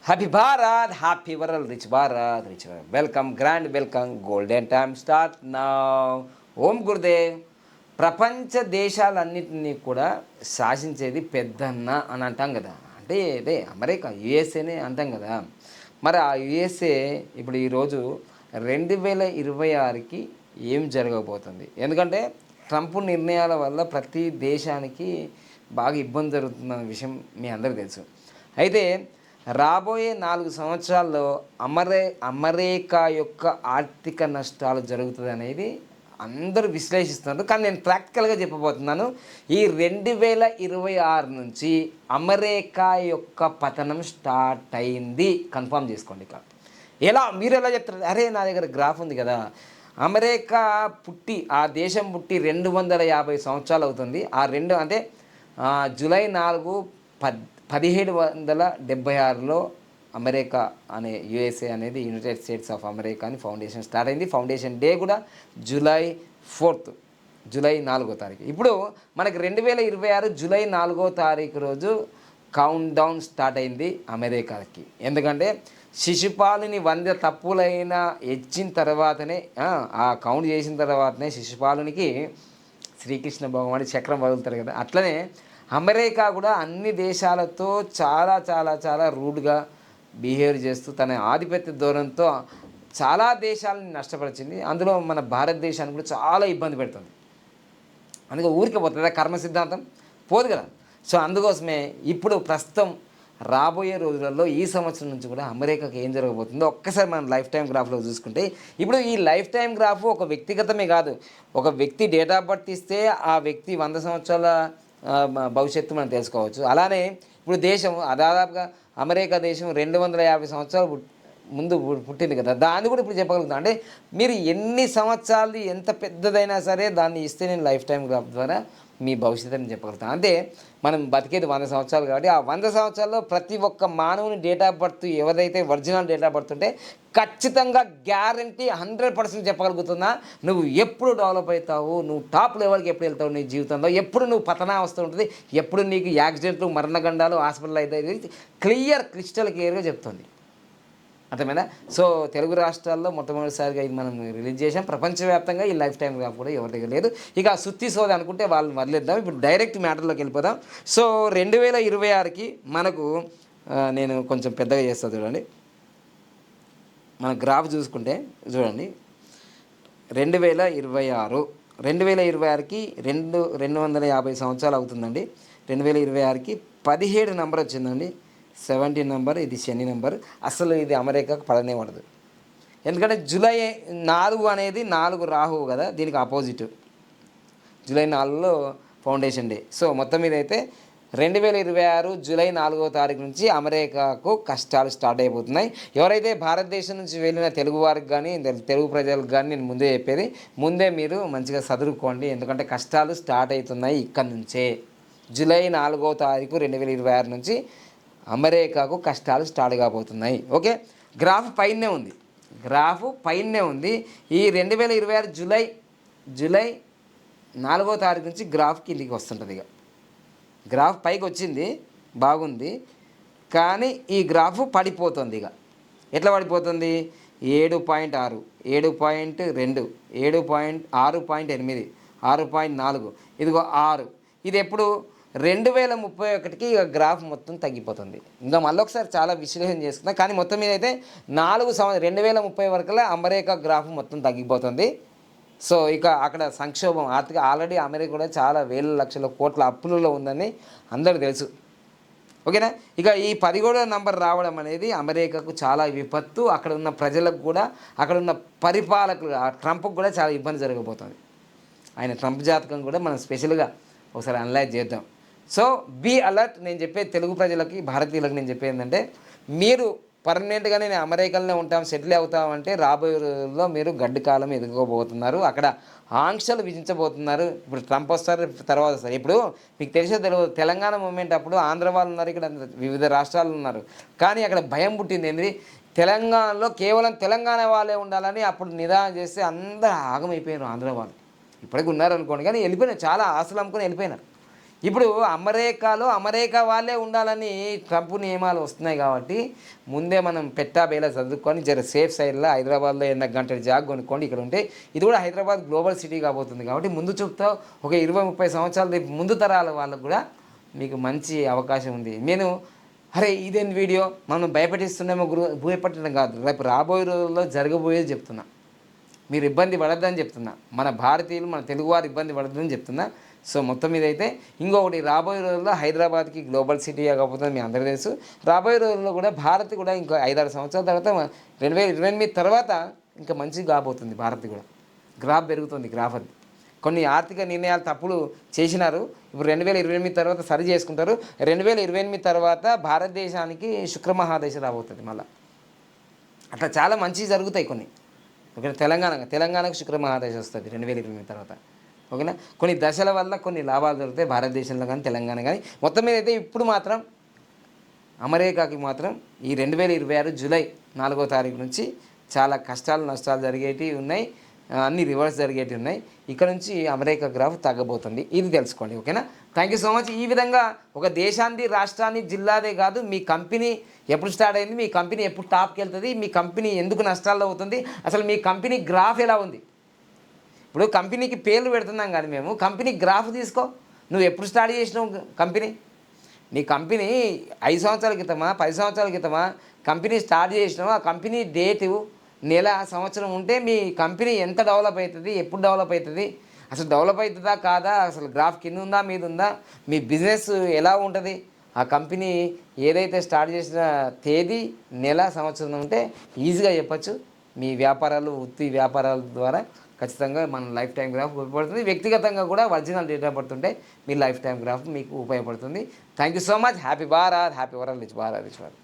Happy Bharat, happy world, rich Bharat, rich Bharat. Welcome, grand welcome. Golden time start నా. ఓం గురుదేవ్. ప్రపంచ దేశాలన్నింటినీ కూడా శాసించేది పెద్దన్న అని అంటాం కదా. అంటే అదే అమెరికా, యుఎస్ఏనే అంటాం కదా. మరి ఆ యుఎస్ఏ ఇప్పుడు ఈరోజు 2026కి ఏం జరగబోతుంది? ఎందుకంటే ట్రంప్ నిర్ణయాల వల్ల ప్రతి దేశానికి బాగా ఇబ్బంది జరుగుతున్న విషయం మీ అందరికీ తెలుసు. అయితే రాబోయే 4 సంవత్సరాల్లో అమెరికా యొక్క ఆర్థిక నష్టాలు జరుగుతుంది అనేది అందరూ విశ్లేషిస్తున్నారు. కానీ నేను ప్రాక్టికల్గా చెప్పబోతున్నాను. ఈ 2026 నుంచి అమెరికా యొక్క పతనం స్టార్ట్ అయింది. కన్ఫర్మ్ చేసుకోండి. ఇక మీరు ఎలా చెప్తారు? అరే నా దగ్గర గ్రాఫ్ ఉంది కదా. అమెరికా పుట్టి, ఆ దేశం పుట్టి 250 సంవత్సరాలు అవుతుంది. అంటే జూలై 4, 1776లో అమెరికా అనే యుఎస్ఏ అనేది యునైటెడ్ స్టేట్స్ ఆఫ్ అమెరికా అని ఫౌండేషన్ స్టార్ట్ అయింది. ఫౌండేషన్ డే కూడా జూలై 4, జూలై 4వ తారీఖు. ఇప్పుడు మనకి 2026 జూలై 4వ తారీఖు రోజు కౌంట్ డౌన్ స్టార్ట్ అయింది అమెరికాకి. ఎందుకంటే శిశుపాలుని 100 తప్పులైనా ఇచ్చిన తర్వాతనే, ఆ కౌంట్ చేసిన తర్వాతనే శిశుపాలునికి శ్రీకృష్ణ భగవానుడి చక్రం వదులుతారు కదా. అట్లనే అమెరికా కూడా అన్ని దేశాలతో చాలా చాలా చాలా రూడ్గా బిహేవ్ చేస్తూ తన ఆధిపత్య ధోరణితో చాలా దేశాలని నష్టపరిచింది. అందులో మన భారతదేశాన్ని కూడా చాలా ఇబ్బంది పెడుతుంది. అందుకే ఊరికే పోతుంది కర్మ సిద్ధాంతం, పోదు కదా. సో అందుకోసమే ఇప్పుడు ప్రస్తుతం రాబోయే రోజులలో ఈ సంవత్సరం నుంచి కూడా అమెరికాకి ఏం జరగబోతుందో ఒక్కసారి మనం లైఫ్ టైం గ్రాఫ్లో చూసుకుంటే, ఇప్పుడు ఈ లైఫ్ టైం గ్రాఫ్ ఒక వ్యక్తిగతమే కాదు. ఒక వ్యక్తి డేట్ ఆఫ్ బర్త్ ఇస్తే ఆ వ్యక్తి 100 సంవత్సరాల భవిష్యత్తు మనం తెలుసుకోవచ్చు. అలానే ఇప్పుడు దేశం దాదాపుగా అమెరికా దేశం 250 సంవత్సరాలు ముందు పుట్టింది కదా. దాన్ని కూడా ఇప్పుడు చెప్పగలుగుతాను. అంటే మీరు ఎన్ని సంవత్సరాలు ఎంత పెద్దదైనా సరే దాన్ని ఇస్తే నేను లైఫ్ టైం గ్రాఫ్ ద్వారా మీ భవిష్యత్తుని చెప్పగలుగుతాను. అంటే మనం బతికేది 100 సంవత్సరాలు కాబట్టి ఆ 100 సంవత్సరాల్లో ప్రతి ఒక్క మానవుని డేట్ ఆఫ్ బర్త్ ఎవరైతే ఒరిజినల్ డేట్ ఆఫ్ బర్త్ ఉంటే ఖచ్చితంగా గ్యారంటీ 100% చెప్పగలుగుతున్నా. నువ్వు ఎప్పుడు డెవలప్ అవుతావు, నువ్వు టాప్ లెవెల్కి ఎప్పుడు వెళ్తావు నీ జీవితంలో, ఎప్పుడు నువ్వు పతనావస్థ ఉంటుంది, ఎప్పుడు నీకు యాక్సిడెంట్లు, మరణగండాలు, హాస్పిటల్ అవుతాయి, క్రిస్టల్ క్లియర్గా చెప్తుంది. అర్థమైనా? సో తెలుగు రాష్ట్రాల్లో మొట్టమొదటిసారిగా ఇది మనం రిలీజ్ చేసాం. ప్రపంచవ్యాప్తంగా ఈ లైఫ్ టైం గ్రాఫ్ కూడా ఎవరి దగ్గర లేదు. ఇక సుత్తి సోది అనుకుంటే వాళ్ళని వదిలేద్దాం. ఇప్పుడు డైరెక్ట్ మ్యాటర్లోకి వెళ్ళిపోదాం. సో 2026కి మనకు నేను కొంచెం పెద్దగా చేస్తాను చూడండి. మన గ్రాఫ్ చూసుకుంటే చూడండి, 2026కి 250 సంవత్సరాలు అవుతుందండి. 2026కి 17 నెంబర్ వచ్చిందండి. 17 నెంబర్, ఇది శని నెంబర్. అసలు ఇది అమెరికాకు పడనే పడదు. ఎందుకంటే జూలై 4 అనేది 4 రాహువు కదా, దీనికి ఆపోజిట్. జూలై 4లో ఫౌండేషన్ డే. సో మొత్తం మీద అయితే 2026 జూలై 4వ తారీఖు నుంచి అమెరికాకు కష్టాలు స్టార్ట్ అయిపోతున్నాయి. ఎవరైతే భారతదేశం నుంచి వెళ్ళిన తెలుగు వారికి కానీ తెలుగు ప్రజలకు కానీ నేను ముందే చెప్పేది, ముందే మీరు మంచిగా చదువుకోండి. ఎందుకంటే కష్టాలు స్టార్ట్ అవుతున్నాయి ఇక్కడ నుంచే. జూలై 4వ తారీఖు 2026 నుంచి అమెరికాకు కష్టాలు స్టార్ట్ కాబోతున్నాయి. ఓకే, గ్రాఫ్ పైనే ఉంది. ఈ 2026 జూలై 4వ తారీఖు నుంచి గ్రాఫ్ కిందికి వస్తుంటుంది. ఇక గ్రాఫ్ పైకి వచ్చింది, బాగుంది, కానీ ఈ గ్రాఫ్ పడిపోతుంది. ఇక ఎట్లా పడిపోతుంది? 7.6, 7.2, 6.8, 6.4, ఇదిగో 6. ఇది ఎప్పుడు 2031కి ఇక గ్రాఫ్ మొత్తం తగ్గిపోతుంది. ఇంకా మళ్ళీ ఒకసారి చాలా విశ్లేషణ చేసుకున్నాం. కానీ మొత్తం మీద అయితే 2030 వరకులా అమెరికా గ్రాఫ్ మొత్తం తగ్గిపోతుంది. సో ఇక అక్కడ సంక్షోభం, ఆర్థిక ఆల్రెడీ అమెరికా కూడా చాలా వేల లక్షల కోట్ల అప్పులలో ఉందని అందరికీ తెలుసు. ఓకేనా? ఇక ఈ 17వ నంబర్ రావడం అనేది అమెరికాకు చాలా విపత్తు. అక్కడ ఉన్న ప్రజలకు కూడా, అక్కడ ఉన్న పరిపాలకులు, ట్రంప్కి కూడా చాలా ఇబ్బంది జరగబోతుంది. ఆయన ట్రంప్ జాతకం కూడా మనం స్పెషల్గా ఒకసారి అనలైజ్ చేద్దాం. So be alert. నేను చెప్పేది తెలుగు ప్రజలకి, భారతీయులకు నేను చెప్పేది ఏంటంటే, మీరు పర్మనెంట్గా నేను అమెరికాలోనే ఉంటాం, సెటిల్ అవుతామంటే రాబోయే రోజుల్లో మీరు గడ్డు కాలం ఎదుర్కోబోతున్నారు. అక్కడ ఆంక్షలు విధించబోతున్నారు. ఇప్పుడు ట్రంప్ వస్తారు, తర్వాత వస్తారు. ఇప్పుడు మీకు తెలిసే తెలియదు, తెలంగాణ మూమెంట్ అప్పుడు ఆంధ్ర వాళ్ళు ఉన్నారు, ఇక్కడ వివిధ రాష్ట్రాలు ఉన్నారు. కానీ అక్కడ భయం పుట్టింది. ఏంటి? తెలంగాణలో కేవలం తెలంగాణ వాళ్ళే ఉండాలని అప్పుడు నిదానం చేస్తే అందరూ ఆగమైపోయినారు ఆంధ్ర వాళ్ళు. ఇప్పటికి ఉన్నారనుకోండి, కానీ వెళ్ళిపోయినారు, చాలా ఆశలు అమ్ముకొని వెళ్ళిపోయినారు. ఇప్పుడు అమెరికా వాళ్ళే ఉండాలని ట్రంప్ నియమాలు వస్తున్నాయి కాబట్టి ముందే మనం పెట్టా బేలా చదువుకొని జర సేఫ్ సైడ్లో హైదరాబాద్లో ఏదైనా గంట జాగ్ కొనుక్కోండి ఇక్కడ ఉంటే. ఇది కూడా హైదరాబాద్ గ్లోబల్ సిటీ కాబోతుంది కాబట్టి ముందు చూపుతో ఒక 20-30 సంవత్సరాల ముందు తరాల వాళ్ళకు కూడా మీకు మంచి అవకాశం ఉంది. నేను అరే ఇదేంటి వీడియో మనం భయపెట్టిస్తున్నామో భయపెట్టడం కాదు, రేపు రాబోయే రోజుల్లో జరగబోయేది చెప్తున్నా. మీరు ఇబ్బంది పడద్దని చెప్తున్నా, మన భారతీయులు మన తెలుగువారు ఇబ్బంది పడద్దని చెప్తున్నా. సో మొత్తం మీద అయితే ఇంకొకటి రాబోయే రోజుల్లో హైదరాబాద్కి గ్లోబల్ సిటీ కాకపోతే మీ అందరికీ తెలుసు. రాబోయే రోజుల్లో కూడా భారత్ కూడా ఇంకా 5-6 సంవత్సరాల తర్వాత 2028 తర్వాత ఇంకా మంచిగా కాబోతుంది. భారత్ కూడా గ్రాఫ్ పెరుగుతుంది. గ్రాఫ్ అది కొన్ని ఆర్థిక నిర్ణయాలు తప్పులు చేసినారు. ఇప్పుడు 2028 తర్వాత సరి చేసుకుంటారు. 2028 తర్వాత భారతదేశానికి శుక్రమహాదశ రాబోతుంది మళ్ళీ. అట్లా చాలా మంచివి జరుగుతాయి కొన్ని. ఓకేనా, తెలంగాణకు శుక్రమహాదశ వస్తుంది 2028 తర్వాత. ఓకేనా, కొన్ని దశల వల్ల కొన్ని లాభాలు దొరుకుతాయి భారతదేశంలో కానీ తెలంగాణ కానీ. మొత్తం మీద అయితే ఇప్పుడు మాత్రం అమెరికాకి మాత్రం ఈ 2026 జూలై 4వ తారీఖు నుంచి చాలా కష్టాలు నష్టాలు జరిగేటివి ఉన్నాయి, అన్ని రివర్స్ జరిగేటివి ఉన్నాయి. ఇక్కడ నుంచి అమెరికా గ్రాఫ్ తగ్గబోతుంది, ఇది తెలుసుకోండి. ఓకేనా, థ్యాంక్ యూ సో మచ్. ఈ విధంగా ఒక దేశాన్ని, రాష్ట్రాన్ని, జిల్లాదే కాదు, మీ కంపెనీ ఎప్పుడు స్టార్ట్ అయింది, మీ కంపెనీ ఎప్పుడు టాప్కి వెళ్తుంది, మీ కంపెనీ ఎందుకు నష్టాల్లో అవుతుంది, అసలు మీ కంపెనీ గ్రాఫ్ ఎలా ఉంది. ఇప్పుడు కంపెనీకి పేర్లు పెడుతున్నాం కానీ మేము కంపెనీ గ్రాఫ్ తీసుకో. నువ్వు ఎప్పుడు స్టార్ట్ చేసినావు కంపెనీ? నీ కంపెనీ 5 సంవత్సరాల క్రితమా 10 సంవత్సరాల క్రితమా కంపెనీ స్టార్ట్ చేసినావు, ఆ కంపెనీ డేటు నెల సంవత్సరం ఉంటే మీ కంపెనీ ఎంత డెవలప్ అవుతుంది, ఎప్పుడు డెవలప్ అవుతుంది, అసలు డెవలప్ అవుతుందా కాదా, అసలు గ్రాఫ్ కింద ఉందా మీద ఉందా, మీ బిజినెస్ ఎలా ఉంటుంది, ఆ కంపెనీ ఏదైతే స్టార్ట్ చేసిన తేదీ నెల సంవత్సరం ఉంటే ఈజీగా చెప్పచ్చు. మీ వ్యాపారాల ద్వారా ఖచ్చితంగా మన లైఫ్ టైం గ్రాఫ్ ఉపయోగపడుతుంది. వ్యక్తిగతంగా కూడా ఒరిజినల్ డేటా పడుతుంటే మీ లైఫ్ టైం గ్రాఫ్ మీకు ఉపయోగపడుతుంది. Thank you so much. Happy Bharat, happy world rich Bharat.